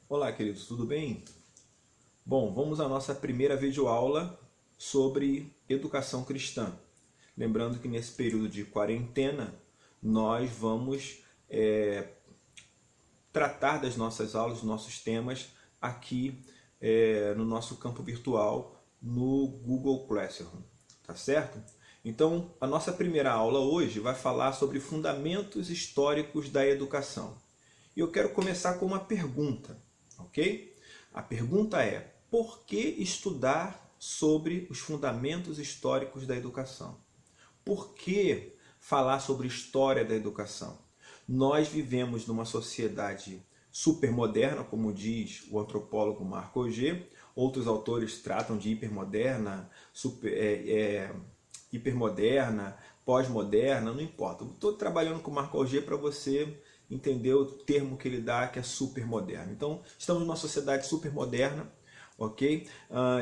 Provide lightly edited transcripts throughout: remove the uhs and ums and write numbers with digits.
Olá, queridos, tudo bem? Bom, vamos à nossa primeira videoaula sobre educação cristã. Lembrando que nesse período de quarentena, nós vamos tratar das nossas aulas, dos nossos temas aqui no nosso campo virtual no Google Classroom, tá certo? Então, a nossa primeira aula hoje vai falar sobre fundamentos históricos da educação. E eu quero começar com uma pergunta, ok? A pergunta é: por que estudar sobre os fundamentos históricos da educação? Por que falar sobre história da educação? Nós vivemos numa sociedade supermoderna, como diz o antropólogo Marco Augé. Outros autores tratam de hipermoderna, hipermoderna, pós-moderna, não importa. Estou trabalhando com o Marco Augé para você entender o termo que ele dá, que é supermoderno. Então, estamos numa sociedade supermoderna, ok?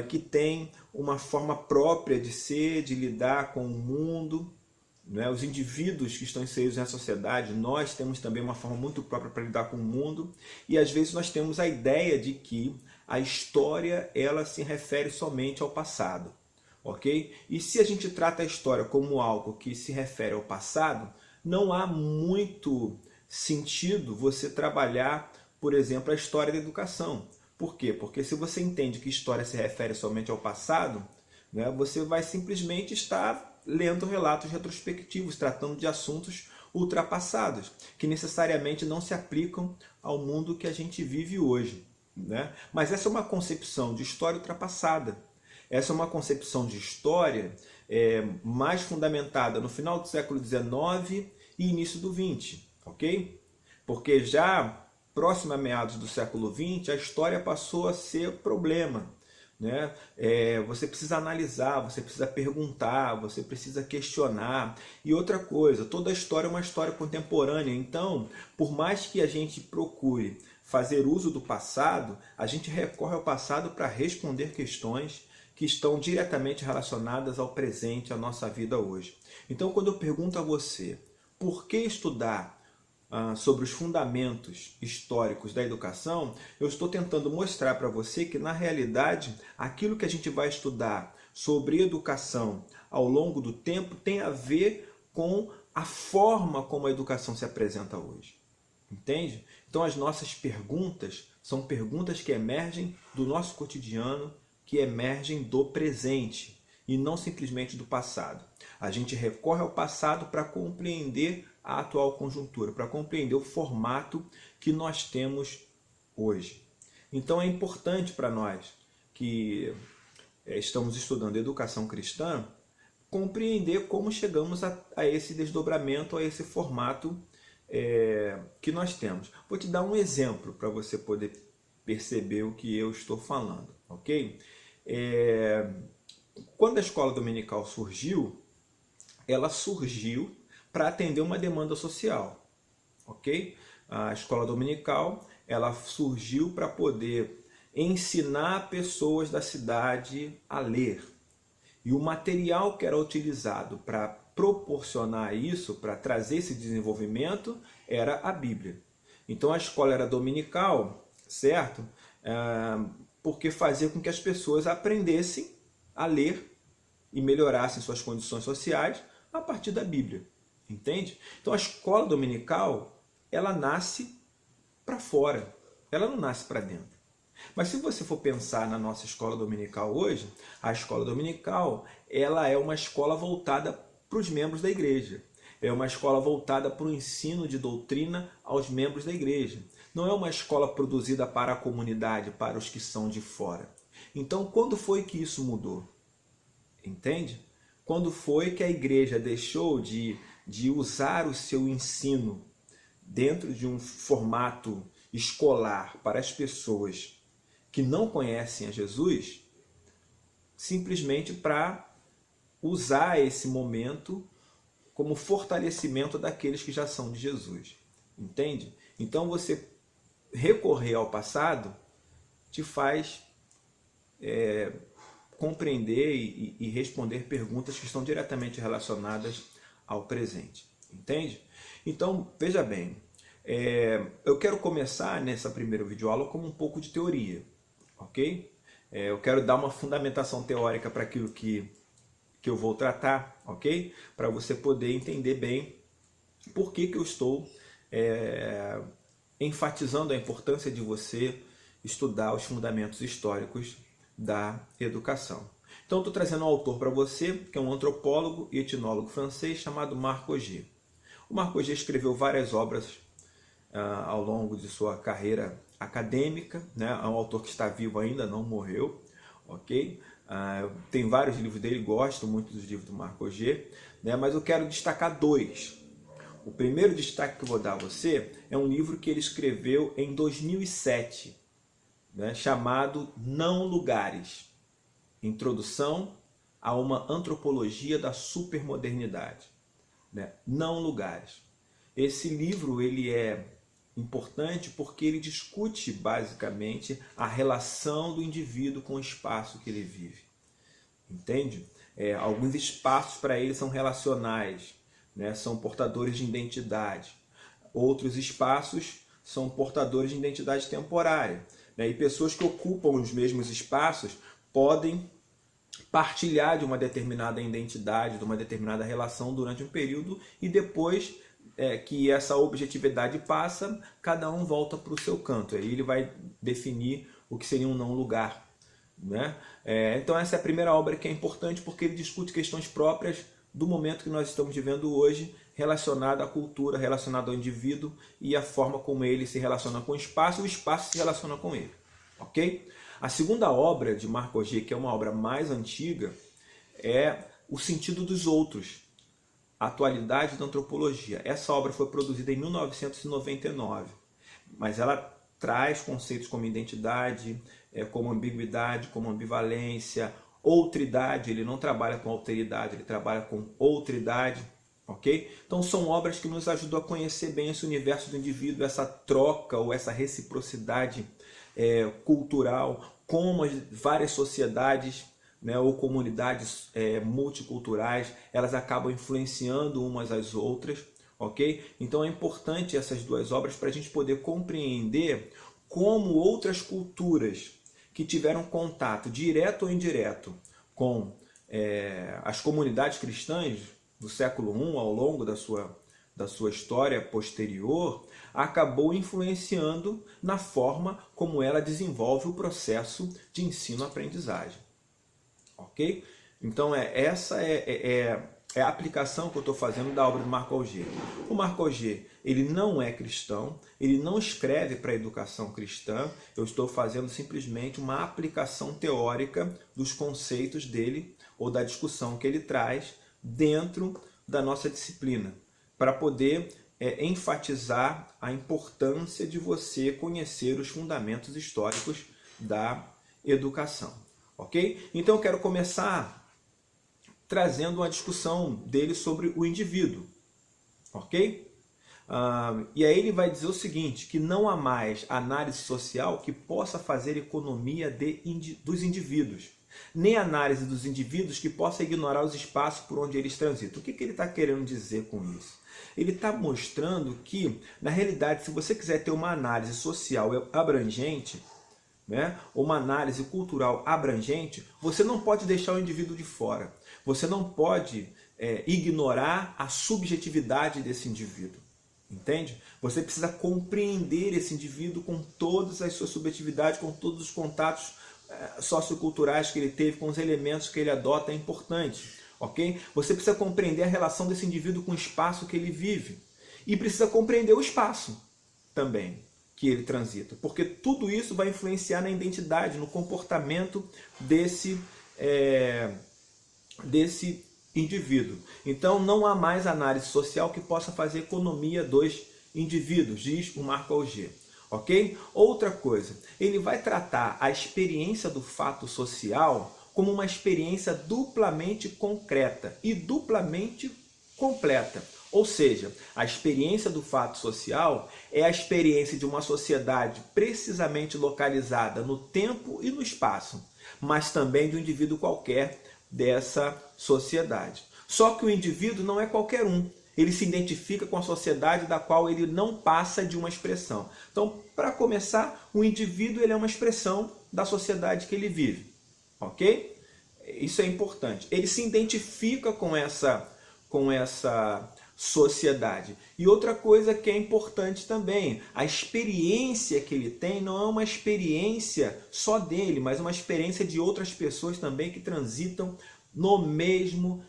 Que tem uma forma própria de ser, de lidar com o mundo. Né? Os indivíduos que estão inseridos na sociedade, nós temos também uma forma muito própria para lidar com o mundo. E às vezes nós temos a ideia de que a história ela se refere somente ao passado. Ok? E se a gente trata a história como algo que se refere ao passado, não há muito sentido você trabalhar, por exemplo, a história da educação. Por quê? Porque se você entende que história se refere somente ao passado, né, você vai simplesmente estar lendo relatos retrospectivos, tratando de assuntos ultrapassados, que necessariamente não se aplicam ao mundo que a gente vive hoje. Né? Mas essa é uma concepção de história ultrapassada. Essa é uma concepção de história mais fundamentada no final do século XIX e início do XX, ok? Porque já próximo a meados do século XX, a história passou a ser problema. Né? Você precisa analisar, você precisa perguntar, você precisa questionar. E outra coisa, toda a história é uma história contemporânea. Então, por mais que a gente procure fazer uso do passado, a gente recorre ao passado para responder questões que estão diretamente relacionadas ao presente, à nossa vida hoje. Então, quando eu pergunto a você, por que estudar sobre os fundamentos históricos da educação, eu estou tentando mostrar para você que, na realidade, aquilo que a gente vai estudar sobre educação ao longo do tempo tem a ver com a forma como a educação se apresenta hoje. Entende? Então, as nossas perguntas são perguntas que emergem do nosso cotidiano, que emergem do presente e não simplesmente do passado. A gente recorre ao passado para compreender a atual conjuntura, para compreender o formato que nós temos hoje. Então é importante para nós que estamos estudando educação cristã compreender como chegamos a esse desdobramento, a esse formato que nós temos. Vou te dar um exemplo para você poder perceber o que eu estou falando, ok? Quando a escola dominical surgiu, ela surgiu para atender uma demanda social, ok? A escola dominical ela surgiu para poder ensinar pessoas da cidade a ler. E o material que era utilizado para proporcionar isso, para trazer esse desenvolvimento, era a Bíblia. Então a escola era dominical, certo? Porque fazia com que as pessoas aprendessem a ler e melhorassem suas condições sociais a partir da Bíblia. Entende? Então a escola dominical, ela nasce para fora, ela não nasce para dentro. Mas se você for pensar na nossa escola dominical hoje, a escola dominical ela é uma escola voltada para os membros da igreja. É uma escola voltada para o ensino de doutrina aos membros da igreja. Não é uma escola produzida para a comunidade, para os que são de fora. Então, quando foi que isso mudou? Entende? Quando foi que a igreja deixou de usar o seu ensino dentro de um formato escolar para as pessoas que não conhecem a Jesus, simplesmente para usar esse momento como fortalecimento daqueles que já são de Jesus. Entende? Então você recorrer ao passado te faz compreender e responder perguntas que estão diretamente relacionadas ao presente. Entende? Então, veja bem, Eu quero começar nessa primeira videoaula com um pouco de teoria, ok? Eu quero dar uma fundamentação teórica para aquilo que eu vou tratar, ok? Para você poder entender bem por que eu estou enfatizando a importância de você estudar os fundamentos históricos da educação. Então, estou trazendo um autor para você, que é um antropólogo e etnólogo francês chamado Marc Augé. O Marc Augé escreveu várias obras ao longo de sua carreira acadêmica, né? É um autor que está vivo ainda, não morreu, ok? Tem vários livros dele, gosto muito dos livros do Marc Augé, né? Mas eu quero destacar dois. O primeiro destaque que eu vou dar a você é um livro que ele escreveu em 2007, né? Chamado Não Lugares, Introdução a uma Antropologia da Supermodernidade, né? Não Lugares. Esse livro ele é importante porque ele discute basicamente a relação do indivíduo com o espaço que ele vive. Entende? Alguns espaços para ele são relacionais, né? São portadores de identidade. Outros espaços são portadores de identidade temporária, né? E pessoas que ocupam os mesmos espaços podem partilhar de uma determinada identidade, de uma determinada relação durante um período e depois que essa objetividade passa, cada um volta para o seu canto. Aí ele vai definir o que seria um não lugar, né? Então essa é a primeira obra que é importante porque ele discute questões próprias do momento que nós estamos vivendo hoje, relacionada à cultura, relacionada ao indivíduo e a forma como ele se relaciona com o espaço e o espaço se relaciona com ele. Ok? A segunda obra de Marc Augé, que é uma obra mais antiga, é O Sentido dos Outros, Atualidade da Antropologia. Essa obra foi produzida em 1999, mas ela traz conceitos como identidade, como ambiguidade, como ambivalência, outridade. Ele não trabalha com alteridade, ele trabalha com outridade, ok? Então são obras que nos ajudam a conhecer bem esse universo do indivíduo, essa troca ou essa reciprocidade cultural, como as várias sociedades, né, ou comunidades multiculturais, elas acabam influenciando umas às outras, ok? Então é importante essas duas obras para a gente poder compreender como outras culturas que tiveram contato direto ou indireto com as comunidades cristãs do século I, ao longo da sua história posterior, acabou influenciando na forma como ela desenvolve o processo de ensino-aprendizagem. Ok? Então essa é a aplicação que eu estou fazendo da obra do Marc Augé. O Marc Augé, ele não é cristão, ele não escreve para a educação cristã, eu estou fazendo simplesmente uma aplicação teórica dos conceitos dele, ou da discussão que ele traz dentro da nossa disciplina, para poder enfatizar a importância de você conhecer os fundamentos históricos da educação. Ok? Então eu quero começar trazendo uma discussão dele sobre o indivíduo. Ok? E aí ele vai dizer o seguinte, que não há mais análise social que possa fazer economia dos indivíduos, nem análise dos indivíduos que possa ignorar os espaços por onde eles transitam. O que ele está querendo dizer com isso? Ele está mostrando que, na realidade, se você quiser ter uma análise social abrangente, né, uma análise cultural abrangente, você não pode deixar o indivíduo de fora. Você não pode ignorar a subjetividade desse indivíduo. Entende? Você precisa compreender esse indivíduo com todas as suas subjetividades, com todos os contatos socioculturais que ele teve, com os elementos que ele adota, é importante. Ok? Você precisa compreender a relação desse indivíduo com o espaço que ele vive. E precisa compreender o espaço também que ele transita, porque tudo isso vai influenciar na identidade, no comportamento desse indivíduo. Então não há mais análise social que possa fazer economia dos indivíduos, diz o Marc Augé. Ok? Outra coisa, ele vai tratar a experiência do fato social como uma experiência duplamente concreta e duplamente completa. Ou seja, a experiência do fato social é a experiência de uma sociedade precisamente localizada no tempo e no espaço, mas também de um indivíduo qualquer dessa sociedade. Só que o indivíduo não é qualquer um, Ele se identifica com a sociedade da qual ele não passa de uma expressão. Então, para começar, o indivíduo ele é uma expressão da sociedade que ele vive. Ok? Isso é importante. Ele se identifica com essa sociedade. E outra coisa que é importante também, a experiência que ele tem não é uma experiência só dele, mas uma experiência de outras pessoas também que transitam no mesmo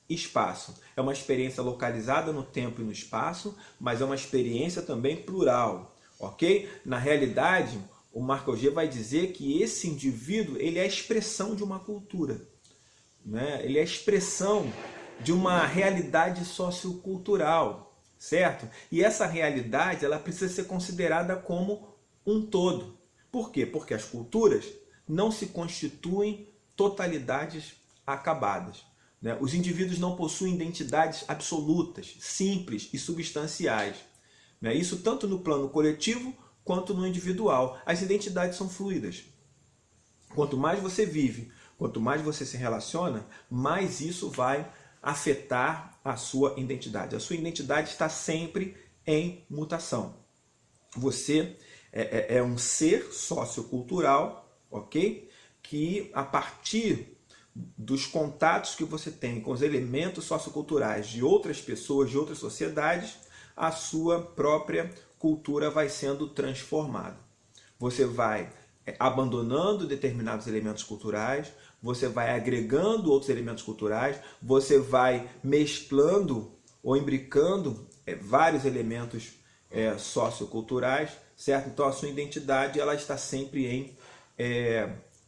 espaço. É uma experiência localizada no tempo e no espaço, mas é uma experiência também plural, ok? Na realidade, o Marco Aurélio vai dizer que esse indivíduo ele é a expressão de uma cultura, né? Ele é a expressão de uma realidade sociocultural, certo? E essa realidade ela precisa ser considerada como um todo. Por quê? Porque as culturas não se constituem totalidades acabadas, né? Os indivíduos não possuem identidades absolutas, simples e substanciais, né? Isso tanto no plano coletivo quanto no individual. As identidades são fluidas. Quanto mais você vive, quanto mais você se relaciona, mais isso vai afetar a sua identidade. A sua identidade está sempre em mutação. Você é um ser sociocultural, ok? Que a partir dos contatos que você tem com os elementos socioculturais de outras pessoas, de outras sociedades, a sua própria cultura vai sendo transformada. Você vai abandonando determinados elementos culturais, você vai agregando outros elementos culturais, você vai mesclando ou imbricando vários elementos socioculturais, certo? Então a sua identidade ela está sempre em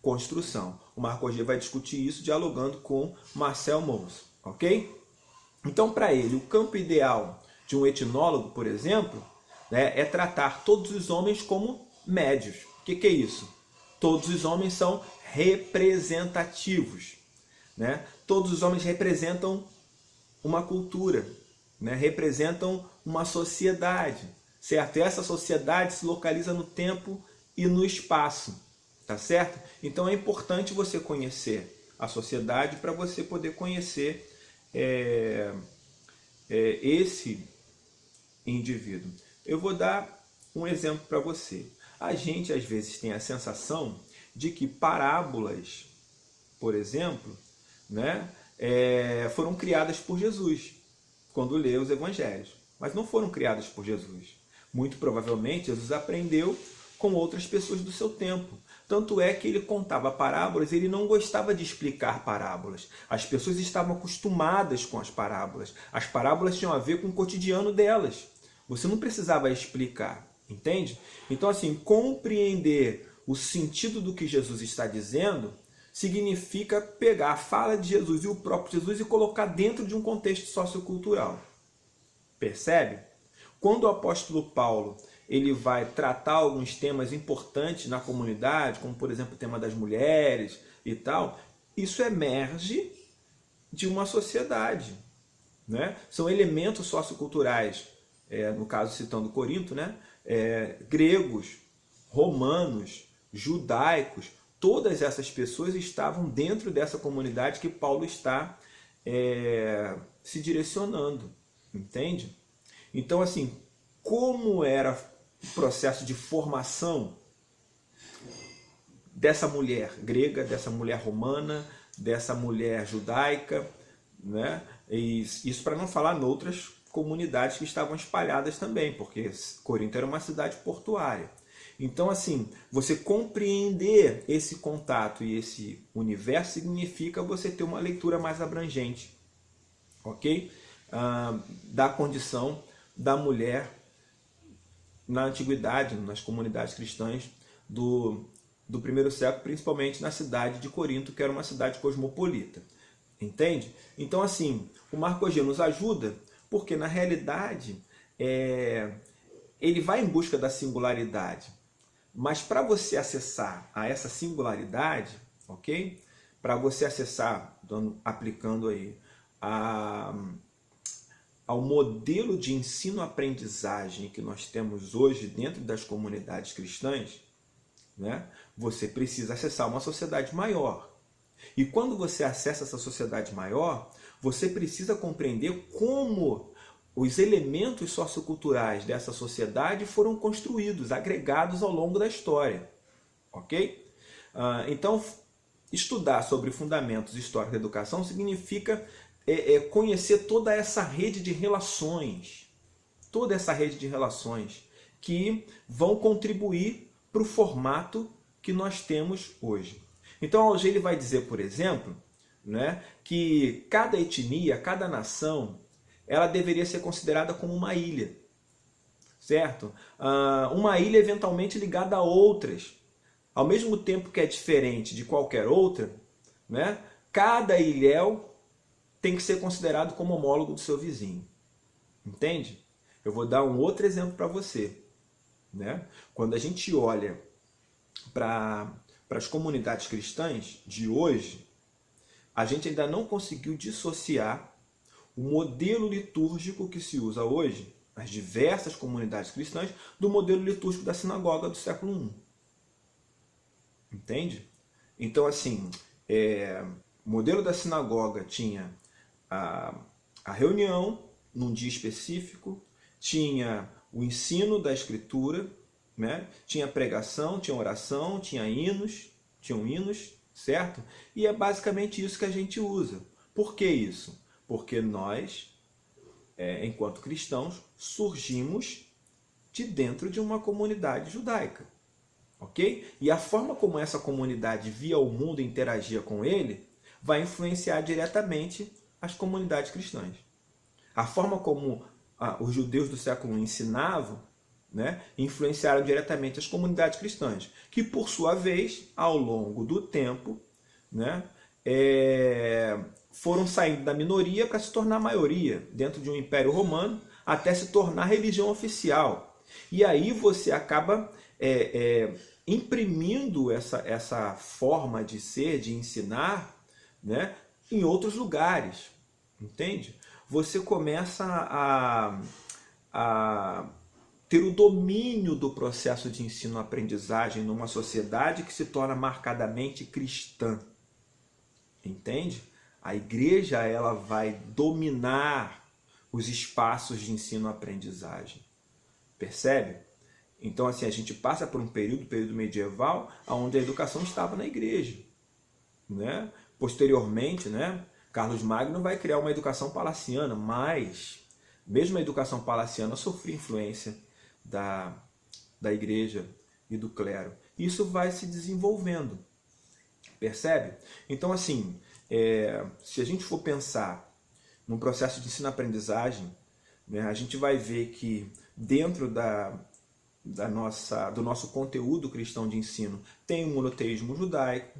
construção. O Marco Aurélio vai discutir isso dialogando com Marcel Mauss, ok? Então para ele, o campo ideal de um etnólogo, por exemplo, né, é tratar todos os homens como médios. O que é isso? Todos os homens são representativos, né? Todos os homens representam uma cultura, né? Representam uma sociedade, certo? E essa sociedade se localiza no tempo e no espaço, tá certo? Então é importante você conhecer a sociedade para você poder conhecer esse indivíduo. Eu vou dar um exemplo para você. A gente às vezes tem a sensação de que parábolas, por exemplo, né, foram criadas por Jesus, quando lê os evangelhos. Mas não foram criadas por Jesus. Muito provavelmente Jesus aprendeu com outras pessoas do seu tempo. Tanto é que ele contava parábolas, ele não gostava de explicar parábolas. As pessoas estavam acostumadas com as parábolas. As parábolas tinham a ver com o cotidiano delas. Você não precisava explicar, entende? Então, assim, compreender o sentido do que Jesus está dizendo significa pegar a fala de Jesus e o próprio Jesus e colocar dentro de um contexto sociocultural. Percebe? Quando o apóstolo Paulo ele vai tratar alguns temas importantes na comunidade, como por exemplo o tema das mulheres e tal, isso emerge de uma sociedade, né? São elementos socioculturais, no caso citando Corinto, né? Gregos, romanos, judaicos, todas essas pessoas estavam dentro dessa comunidade que Paulo está se direcionando, entende? Então, assim, como era o processo de formação dessa mulher grega, dessa mulher romana, dessa mulher judaica, né? E isso para não falar em outras comunidades que estavam espalhadas também, porque Corinto era uma cidade portuária. Então, assim, você compreender esse contato e esse universo significa você ter uma leitura mais abrangente, ok? Da condição da mulher na antiguidade, nas comunidades cristãs do primeiro século, principalmente na cidade de Corinto, que era uma cidade cosmopolita. Entende? Então, assim, o Marco Aurélio nos ajuda porque, na realidade, ele vai em busca da singularidade. Mas para você acessar a essa singularidade, ok? Para você acessar, aplicando aí ao modelo de ensino-aprendizagem que nós temos hoje dentro das comunidades cristãs, né? Você precisa acessar uma sociedade maior. E quando você acessa essa sociedade maior, você precisa compreender como os elementos socioculturais dessa sociedade foram construídos, agregados ao longo da história. Ok? Então, estudar sobre fundamentos históricos da educação significa conhecer toda essa rede de relações, que vão contribuir para o formato que nós temos hoje. Então, Alger ele vai dizer, por exemplo, né, que cada etnia, cada nação, ela deveria ser considerada como uma ilha, certo? Uma ilha eventualmente ligada a outras. Ao mesmo tempo que é diferente de qualquer outra, né, cada ilhéu tem que ser considerado como homólogo do seu vizinho. Entende? Eu vou dar um outro exemplo para você. Né? Quando a gente olha para as comunidades cristãs de hoje, a gente ainda não conseguiu dissociar o modelo litúrgico que se usa hoje, nas diversas comunidades cristãs, do modelo litúrgico da sinagoga do século I. Entende? Então, assim, o modelo da sinagoga tinha a reunião num dia específico, tinha o ensino da escritura, né? Tinha pregação, tinha oração, tinham hinos, certo? E é basicamente isso que a gente usa. Por que isso? Porque nós, enquanto cristãos, surgimos de dentro de uma comunidade judaica. Ok? E a forma como essa comunidade via o mundo e interagia com ele vai influenciar diretamente as comunidades cristãs. A forma como os judeus do século I ensinavam, né, influenciaram diretamente as comunidades cristãs, que por sua vez, ao longo do tempo, né, foram saindo da minoria para se tornar maioria dentro de um império romano, até se tornar religião oficial. E aí você acaba imprimindo essa forma de ser, de ensinar, né, em outros lugares, entende? Você começa a ter o domínio do processo de ensino-aprendizagem numa sociedade que se torna marcadamente cristã, entende? A igreja ela vai dominar os espaços de ensino-aprendizagem, percebe? Então, assim, a gente passa por um período medieval, onde a educação estava na igreja, né? Posteriormente, né, Carlos Magno vai criar uma educação palaciana, mas mesmo a educação palaciana sofreu influência da igreja e do clero. Isso vai se desenvolvendo, percebe? Então, assim, se a gente for pensar no processo de ensino-aprendizagem, né, a gente vai ver que dentro do nosso conteúdo cristão de ensino tem o monoteísmo judaico,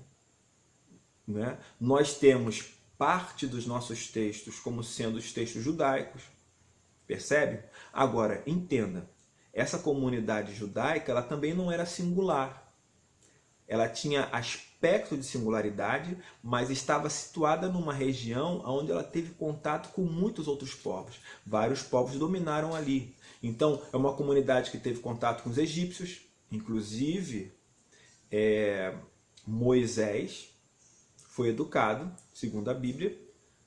né? Nós temos parte dos nossos textos como sendo os textos judaicos, percebe? Agora, entenda, essa comunidade judaica ela também não era singular. Ela tinha aspecto de singularidade, mas estava situada numa região onde ela teve contato com muitos outros povos. Vários povos dominaram ali. Então, é uma comunidade que teve contato com os egípcios, inclusive Moisés foi educado, segundo a Bíblia,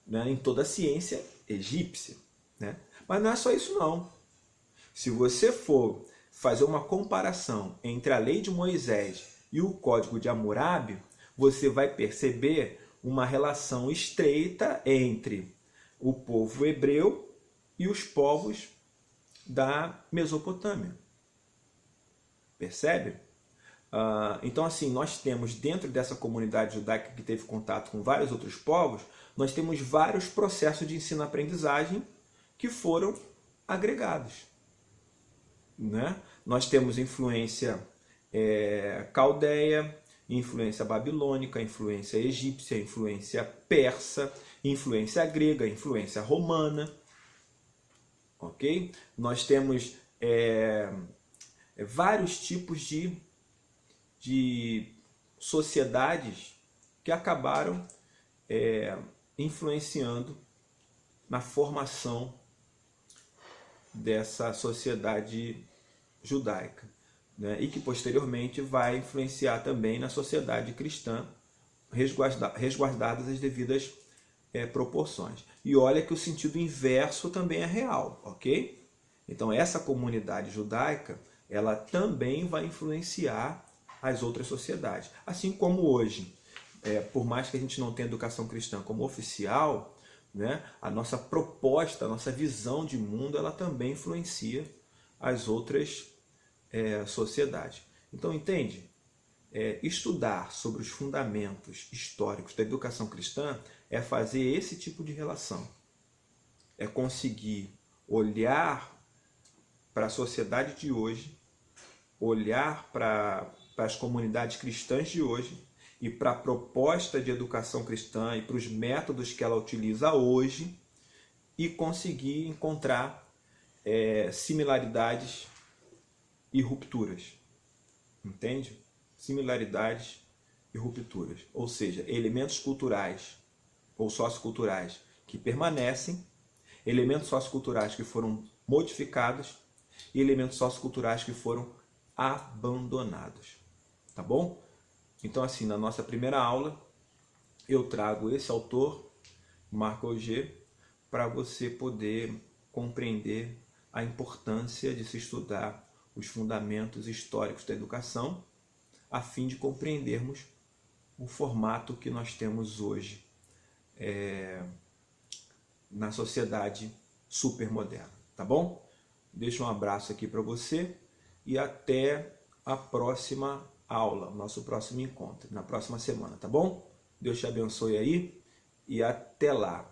né, em toda a ciência egípcia, né? Mas não é só isso não. Se você for fazer uma comparação entre a lei de Moisés e o código de Hammurabi, você vai perceber uma relação estreita entre o povo hebreu e os povos da Mesopotâmia. Percebe? Então, assim, nós temos dentro dessa comunidade judaica que teve contato com vários outros povos, nós temos vários processos de ensino-aprendizagem que foram agregados, né? Nós temos influência caldeia, influência babilônica, influência egípcia, influência persa, influência grega, influência romana, ok? Nós temos vários tipos de sociedades que acabaram influenciando na formação dessa sociedade judaica, né? E que posteriormente vai influenciar também na sociedade cristã, resguardadas as devidas proporções. E olha que o sentido inverso também é real, ok? Então essa comunidade judaica, ela também vai influenciar as outras sociedades. Assim como hoje, por mais que a gente não tenha educação cristã como oficial, né, a nossa proposta, a nossa visão de mundo, ela também influencia as outras sociedades. Então, entende? Estudar sobre os fundamentos históricos da educação cristã é fazer esse tipo de relação. É conseguir olhar para a sociedade de hoje, olhar para as comunidades cristãs de hoje e para a proposta de educação cristã e para os métodos que ela utiliza hoje e conseguir encontrar similaridades e rupturas. Entende? Similaridades e rupturas. Ou seja, elementos culturais ou socioculturais que permanecem, elementos socioculturais que foram modificados e elementos socioculturais que foram abandonados. Tá bom? Então, assim, na nossa primeira aula, eu trago esse autor, Marco Auger, para você poder compreender a importância de se estudar os fundamentos históricos da educação, a fim de compreendermos o formato que nós temos hoje na sociedade supermoderna. Tá bom? Deixo um abraço aqui para você e até a próxima aula, nosso próximo encontro, na próxima semana, tá bom? Deus te abençoe aí e até lá.